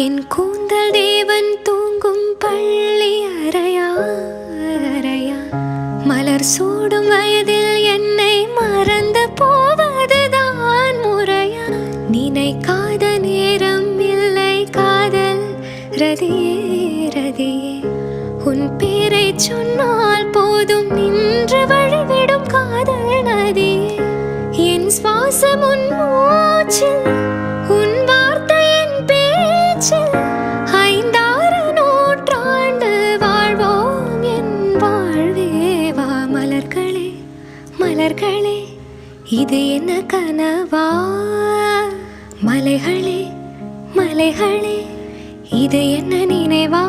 என் கூந்தல் தேவன் தூங்கும் பள்ளி அறையா அறையா, மலர் சூடும் வயதில் என்னை மறந்து போவதுதான் முறையா? நினைக்காத நேரம் இல்லை காதல் ரதியே ரதியே, உன் பேரை சொன்னால் போதும் நின்று வழிவிடும் காதல் நதியே. என் சுவாசம் உன் மூச்சில், உன் வார்த்தையின் பேச்சில், 5-6 நூற்றாண்டு வாழ்வோம் என் வாழ்வேவா. மலர்களே மலர்களே, இது என்ன கனவா? மலைகளே மலைகளே, இது என்ன நினைவா?